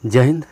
जय हिंद।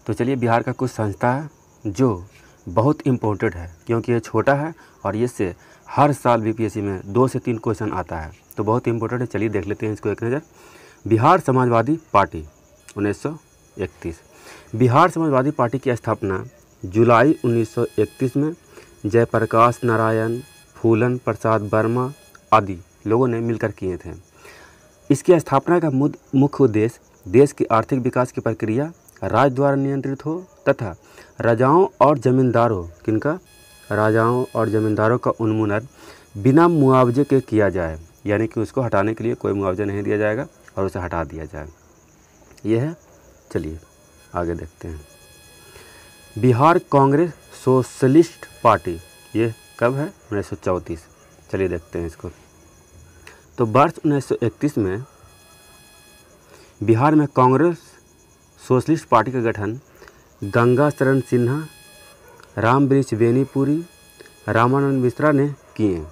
तो चलिए, बिहार का कुछ संस्था है जो बहुत इम्पोर्टेंट है क्योंकि ये छोटा है और इससे हर साल बीपीएससी में 2 से 3 क्वेश्चन आता है, तो बहुत इम्पोर्टेंट है। चलिए देख लेते हैं इसको एक नज़र। बिहार समाजवादी पार्टी 1931। बिहार समाजवादी पार्टी की स्थापना जुलाई 1931 में जयप्रकाश नारायण, फूलन प्रसाद वर्मा आदि लोगों ने मिलकर किए थे। इसकी स्थापना का मुख्य उद्देश्य देश की आर्थिक विकास की प्रक्रिया राज्य द्वारा नियंत्रित हो तथा राजाओं और जमींदारों का उन्मूलन बिना मुआवजे के किया जाए, यानी कि उसको हटाने के लिए कोई मुआवजा नहीं दिया जाएगा और उसे हटा दिया जाए, यह है। चलिए आगे देखते हैं। बिहार कांग्रेस सोशलिस्ट पार्टी, ये कब है? 1934। चलिए देखते हैं इसको। तो वर्ष 1931 में बिहार में कांग्रेस सोशलिस्ट पार्टी का गठन गंगा शरण सिन्हा, रामवृक्ष बेनीपुरी, रामानंद मिश्रा ने किए।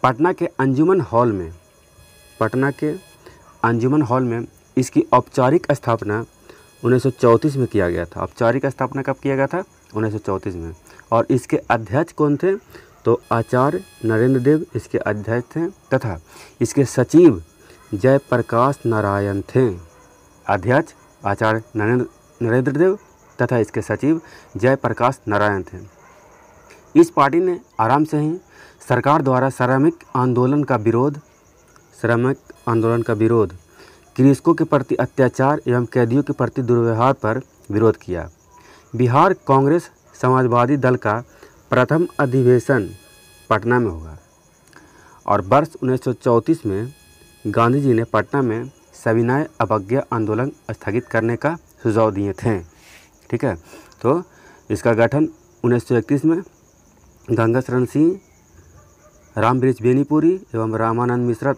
पटना के अंजुमन हॉल में इसकी औपचारिक स्थापना 1934 में किया गया था। औपचारिक स्थापना कब किया गया था? 1934 में। और इसके अध्यक्ष कौन थे? तो आचार्य नरेंद्र देव इसके अध्यक्ष थे तथा इसके सचिव जयप्रकाश नारायण थे। अध्यक्ष आचार्य नरेंद्र देव तथा इसके सचिव जयप्रकाश नारायण थे। इस पार्टी ने आराम से ही सरकार द्वारा श्रमिक आंदोलन का विरोध, कृषकों के प्रति अत्याचार एवं कैदियों के प्रति दुर्व्यवहार पर विरोध किया। बिहार कांग्रेस समाजवादी दल का प्रथम अधिवेशन पटना में हुआ और वर्ष 1934 में गांधी जी ने पटना में सविनय अवज्ञा आंदोलन स्थगित करने का सुझाव दिए थे। ठीक है, तो इसका गठन 1931 में गंगा शरण सिंह, रामवृक्ष बेनीपुरी एवं रामानंद मिश्रा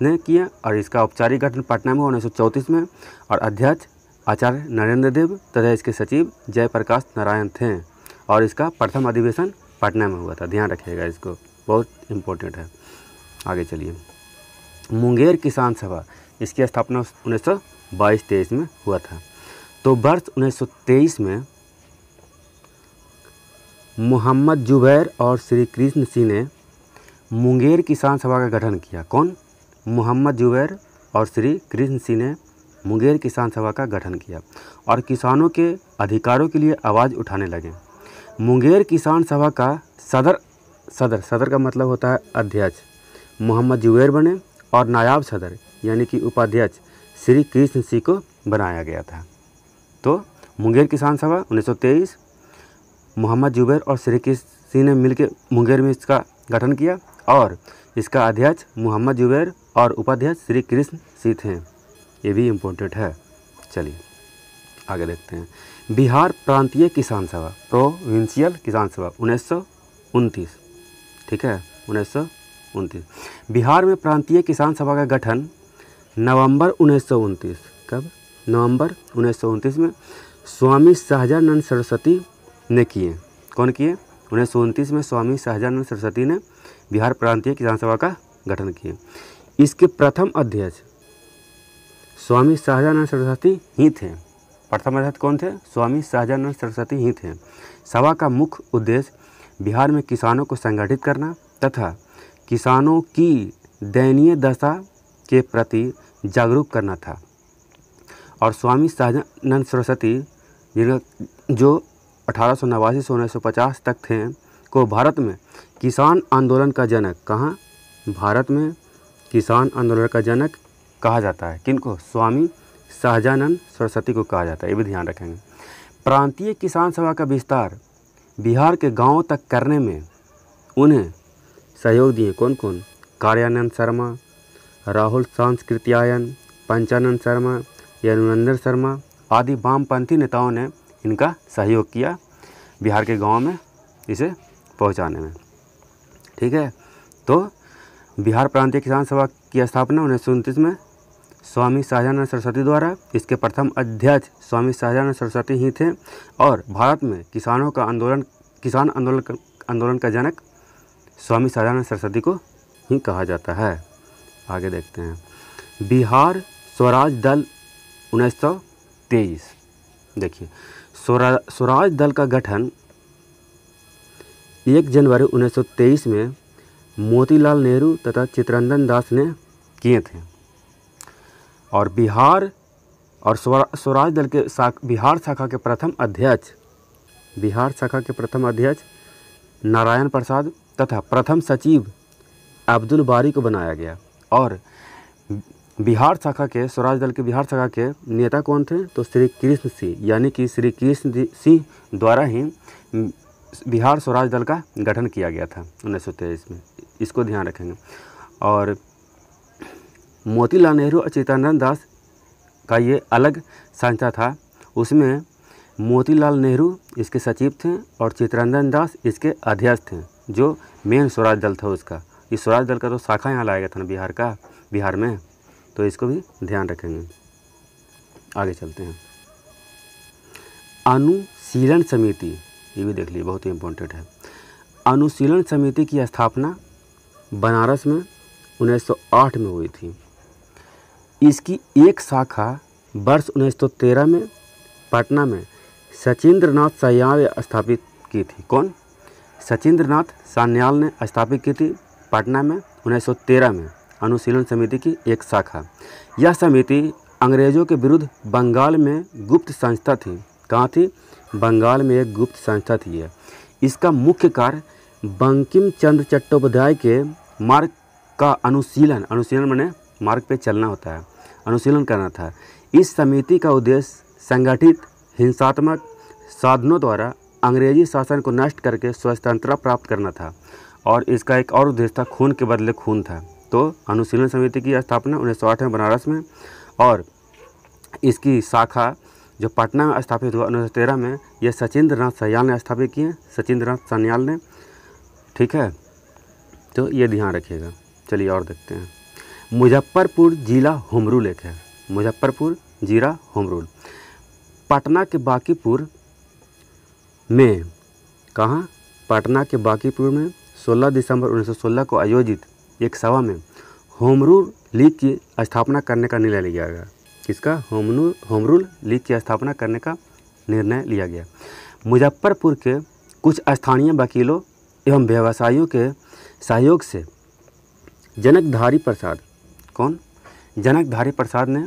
ने किया और इसका औपचारिक गठन पटना में 1934 में और अध्यक्ष आचार्य नरेंद्र देव तथा इसके सचिव जयप्रकाश नारायण थे और इसका प्रथम अधिवेशन पटना में हुआ था। ध्यान रखिएगा, इसको बहुत इम्पोर्टेंट है। आगे चलिए। मुंगेर किसान सभा, इसकी स्थापना 1922-23 में हुआ था। तो वर्ष 1923 में मोहम्मद जुबैर और श्री कृष्ण सिंह ने मुंगेर किसान सभा का गठन किया। कौन? मोहम्मद जुबैर और श्री कृष्ण सिंह ने मुंगेर किसान सभा का गठन किया और किसानों के अधिकारों के लिए आवाज़ उठाने लगे। मुंगेर किसान सभा का सदर का मतलब होता है अध्यक्ष, मोहम्मद जुबैर बने और नायाब सदर यानी कि उपाध्यक्ष श्री कृष्ण सिंह को बनाया गया था। तो मुंगेर किसान सभा 1923, मोहम्मद जुबैर और श्री कृष्ण सिंह ने मिलकर मुंगेर में इसका गठन किया और इसका अध्यक्ष मोहम्मद जुबैर और उपाध्यक्ष श्री कृष्ण सिंह थे। ये भी इम्पोर्टेंट है। चलिए आगे देखते हैं। बिहार प्रांतीय किसान सभा, प्रोविंशियल किसान सभा 1929। ठीक है, 1929। बिहार में प्रांतीय किसान सभा का गठन नवंबर 1929, कब? नवंबर 1929 में स्वामी सहजानंद सरस्वती ने किए। कौन किए? 1929 में स्वामी सहजानंद सरस्वती ने बिहार प्रांतीय किसान सभा का गठन किए। इसके प्रथम अध्यक्ष स्वामी सहजानंद सरस्वती ही थे। प्रथम अध्यक्ष कौन थे? स्वामी सहजानंद सरस्वती ही थे। सभा का मुख्य उद्देश्य बिहार में किसानों को संगठित करना तथा किसानों की दयनीय दशा के प्रति जागरूक करना था। और स्वामी सहजानंद सरस्वती जो 1889 से 1950 तक थे, को भारत में किसान आंदोलन का जनक, कहाँ? भारत में किसान आंदोलन का जनक कहा जाता है। किनको? स्वामी सहजानंद सरस्वती को कहा जाता है। ये भी ध्यान रखेंगे। प्रांतीय किसान सभा का विस्तार बिहार के गांवों तक करने में उन्हें सहयोग दिए कौन कौन? कार्यानंद शर्मा, राहुल सांस्कृत्यायन, पंचानंद शर्मा, यमुनेंद्र शर्मा आदि वामपंथी नेताओं ने इनका सहयोग किया बिहार के गांवों में इसे पहुंचाने में। ठीक है, तो बिहार प्रांतीय किसान सभा की स्थापना 1929 में स्वामी सहजानंद सरस्वती द्वारा। इसके प्रथम अध्यक्ष स्वामी सहजानंद सरस्वती ही थे और भारत में किसान आंदोलन का जनक स्वामी सहजानंद सरस्वती को ही कहा जाता है। आगे देखते हैं। बिहार स्वराज दल 1923। देखिए, स्वराज दल का गठन 1 जनवरी 1923 में मोतीलाल नेहरू तथा चित्तरंजन दास ने किए थे। और बिहार और स्वराज दल के बिहार शाखा के प्रथम अध्यक्ष नारायण प्रसाद तथा प्रथम सचिव अब्दुल बारी को बनाया गया। और बिहार शाखा के स्वराज दल के बिहार शाखा के नेता कौन थे? तो श्री कृष्ण सिंह, यानी कि श्री कृष्ण सिंह द्वारा ही बिहार स्वराज दल का गठन किया गया था 1923 में। इसको ध्यान रखेंगे। और मोतीलाल नेहरू और चित्तरंजन दास का ये अलग संस्था था। उसमें मोतीलाल नेहरू इसके सचिव थे और चित्तरंजन दास इसके अध्यक्ष थे, जो मेन स्वराज दल था उसका। इस स्वराज दल का तो शाखा यहाँ लाया गया था ना बिहार में, तो इसको भी ध्यान रखेंगे। आगे चलते हैं। अनुशीलन समिति, ये भी देख लीजिए, बहुत ही इम्पोर्टेंट है। अनुशीलन समिति की स्थापना बनारस में 1908 में हुई थी। इसकी एक शाखा वर्ष 1913 में पटना में सचिंद्रनाथ सान्याल ने स्थापित की थी। कौन? सचिंद्रनाथ सान्याल ने स्थापित की थी पटना में 1913 में अनुशीलन समिति की एक शाखा। यह समिति अंग्रेज़ों के विरुद्ध बंगाल में गुप्त संस्था थी। कहाँ थी? बंगाल में एक गुप्त संस्था थी यह। इसका मुख्य कार्य बंकिम चंद्र चट्टोपाध्याय के मार्ग का अनुशीलन माने मार्ग पे चलना होता है, अनुशीलन करना था। इस समिति का उद्देश्य संगठित हिंसात्मक साधनों द्वारा अंग्रेजी शासन को नष्ट करके स्वतंत्रता प्राप्त करना था। और इसका एक और उद्देश्य था, खून के बदले खून था। तो अनुशीलन समिति की स्थापना 1908 में बनारस में, और इसकी शाखा जो पटना में स्थापित हुआ 1913 में, यह सचिंद्रनाथ सान्याल ने स्थापित किए, सचिंद्रनाथ सान्याल ने। ठीक है, तो ये ध्यान रखिएगा। चलिए और देखते हैं। मुजफ्फरपुर जिला हुमरूल एक है। मुजफ्फरपुर जिला हुमरूल पटना के बांकीपुर में, कहाँ? पटना के बांकीपुर में 16 दिसंबर 1916 को आयोजित एक सभा में होमरूल लीग की स्थापना करने का निर्णय लिया गया। किसका? होमरूल लीग की स्थापना करने का निर्णय लिया गया। मुजफ्फरपुर के कुछ स्थानीय वकीलों एवं व्यवसायियों के सहयोग से जनकधारी प्रसाद, कौन? जनकधारी प्रसाद ने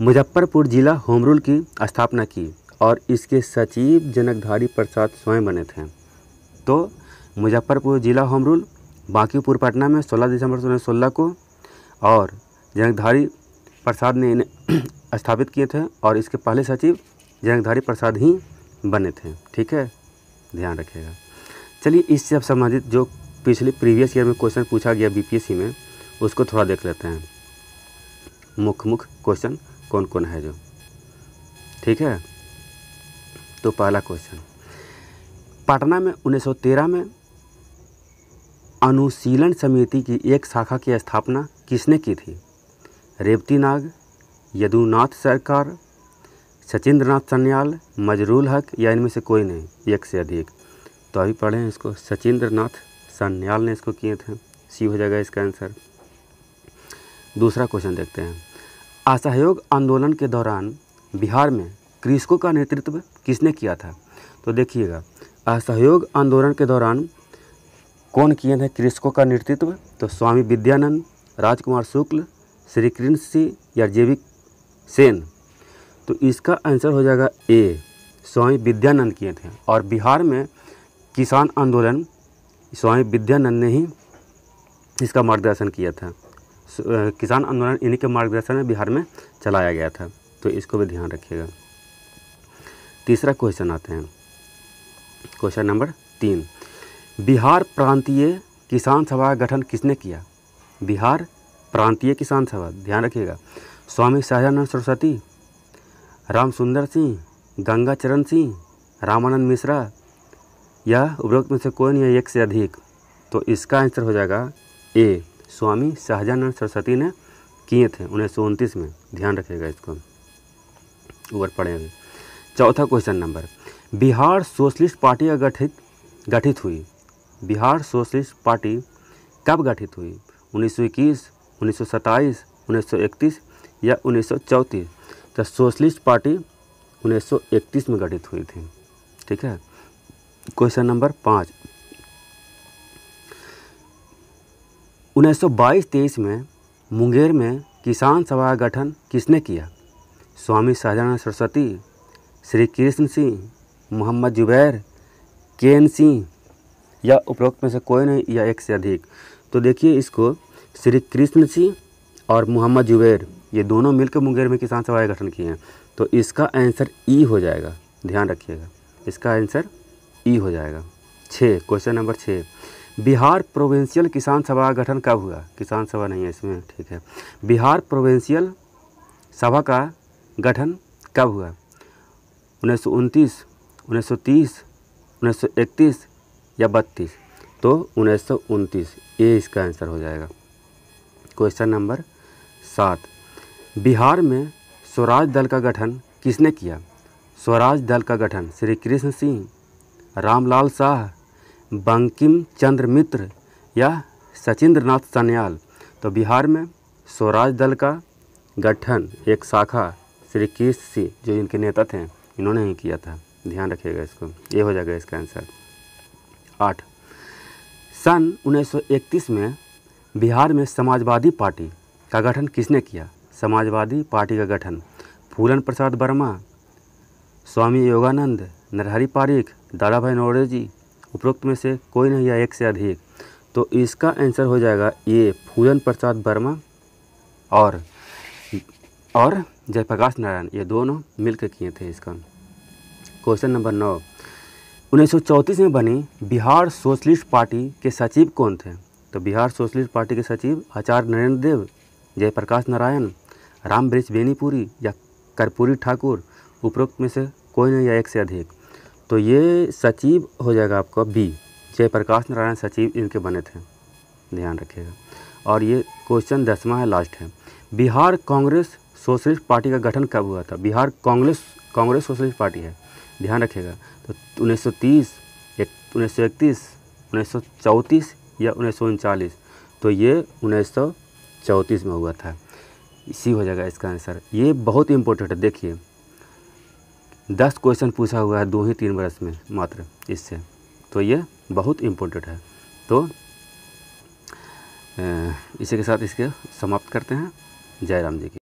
मुजफ्फरपुर जिला होमरूल की स्थापना की और इसके सचिव जनकधारी प्रसाद स्वयं बने थे। तो मुजफ्फरपुर जिला होमरूल बांकीपुर पटना में 16 दिसंबर 1916 को, और जनकधारी प्रसाद ने इन्हें स्थापित किए थे और इसके पहले सचिव जनकधारी प्रसाद ही बने थे। ठीक है, ध्यान रखिएगा। चलिए, इससे अब संबंधित जो पिछले प्रीवियस ईयर में क्वेश्चन पूछा गया बीपीएससी में, उसको थोड़ा देख लेते हैं। मुख्य क्वेश्चन कौन कौन है जो। ठीक है, तो पहला क्वेश्चन, पटना में 1913 में अनुशीलन समिति की एक शाखा की स्थापना किसने की थी? रेवती नाग, यदुनाथ सरकार, सचिंद्रनाथ सान्याल, मजरूल हक, या इनमें से कोई नहीं, एक से अधिक? तो अभी पढ़ें इसको। सचिंद्रनाथ सान्याल ने इसको किए थे। सी हो जाएगा इसका आंसर। दूसरा क्वेश्चन देखते हैं। असहयोग आंदोलन के दौरान बिहार में कृषकों का नेतृत्व किसने किया था? तो देखिएगा, असहयोग आंदोलन के दौरान कौन किए थे कृषकों का नेतृत्व? तो स्वामी विद्यानंद, राजकुमार शुक्ल, श्री कृष्ण सिंह या जेबी सेन? तो इसका आंसर हो जाएगा ए, स्वामी विद्यानंद किए थे। और बिहार में किसान आंदोलन स्वामी विद्यानंद ने ही इसका मार्गदर्शन किया था। किसान आंदोलन इन्हीं के मार्गदर्शन में बिहार में चलाया गया था। तो इसको भी ध्यान रखिएगा। तीसरा क्वेश्चन आते हैं, क्वेश्चन नंबर 3। बिहार प्रांतीय किसान सभा का गठन किसने किया? बिहार प्रांतीय किसान सभा, ध्यान रखिएगा। स्वामी सहजानंद सरस्वती, राम सुंदर सिंह, गंगाचरण सिंह, रामानंद मिश्रा, या उपरोक्त में से कोई नहीं है, एक से अधिक? तो इसका आंसर हो जाएगा ए, स्वामी सहजानंद सरस्वती ने किए थे 1929 में। ध्यान रखिएगा इसको, ऊपर पढ़ेंगे। चौथा question number, Bihar socialist party का गठित हुई। बिहार सोशलिस्ट पार्टी कब गठित हुई? 1921, 1927, 1931 या 1934? तो सोशलिस्ट पार्टी 1931 में गठित हुई थी। ठीक है। क्वेश्चन नंबर 5, 1922-23 में मुंगेर में किसान सभा का गठन किसने किया? स्वामी सहजानंद सरस्वती, श्री कृष्ण सिंह, मोहम्मद जुबैर, केन सिंह या उपरोक्त में से कोई नहीं या एक से अधिक। तो देखिए इसको, श्री कृष्ण सिंह और मोहम्मद जुबैर ये दोनों मिलकर मुंगेर में किसान सभा का गठन किए हैं। तो इसका आंसर ई हो जाएगा, ध्यान रखिएगा, इसका आंसर ई हो जाएगा। 6, क्वेश्चन नंबर 6, बिहार प्रोविंशियल किसान सभा का गठन कब हुआ? किसान सभा नहीं है इसमें, ठीक है। बिहार प्रोविंशियल सभा का गठन कब हुआ? 1929, 1930, 1931 या 32? तो 1929, ये इसका आंसर हो जाएगा। क्वेश्चन नंबर 7, बिहार में स्वराज दल का गठन किसने किया? स्वराज दल का गठन श्री कृष्ण सिंह, रामलाल शाह, बंकिम चंद्र मित्र या सचिंद्रनाथ सान्याल? तो बिहार में स्वराज दल का गठन एक शाखा श्री कृष्ण सिंह जो इनके नेता थे इन्होंने ही किया था, ध्यान रखिएगा इसको, ये हो जाएगा इसका आंसर। 8, सन 1931 में बिहार में समाजवादी पार्टी का गठन किसने किया? समाजवादी पार्टी का गठन फूलन प्रसाद वर्मा, स्वामी योगानंद, नरहरि पारिख, दादा भाई नौरोजी, उपरोक्त में से कोई नहीं या एक से अधिक? तो इसका आंसर हो जाएगा ये फूलन प्रसाद वर्मा और जयप्रकाश नारायण, ये दोनों मिलकर किए थे इसका। क्वेश्चन नंबर 9, 1934 में बनी बिहार सोशलिस्ट पार्टी के सचिव कौन थे? तो बिहार सोशलिस्ट पार्टी के सचिव आचार्य नरेंद्र देव, जयप्रकाश नारायण, राम वृक्ष बेनीपुरी या कर्पूरी ठाकुर? उपरोक्त में से कोई नहीं या एक से अधिक? तो ये सचिव हो जाएगा आपका बी, जयप्रकाश नारायण सचिव इनके बने थे, ध्यान रखिएगा। और ये क्वेश्चन 10वां है, लास्ट है, बिहार कांग्रेस सोशलिस्ट पार्टी का गठन कब हुआ था? बिहार कांग्रेस सोशलिस्ट पार्टी है, ध्यान रखिएगा। तो 1930, 1931, 1934 या 1939? तो ये 1934 में हुआ था, इसी हो जाएगा इसका आंसर। ये बहुत इंपॉर्टेंट है, देखिए 10 क्वेश्चन पूछा हुआ है 2 ही 3 वर्ष में मात्र इससे, तो ये बहुत इम्पोर्टेंट है। तो इसी के साथ इसके समाप्त करते हैं। जय राम जी की।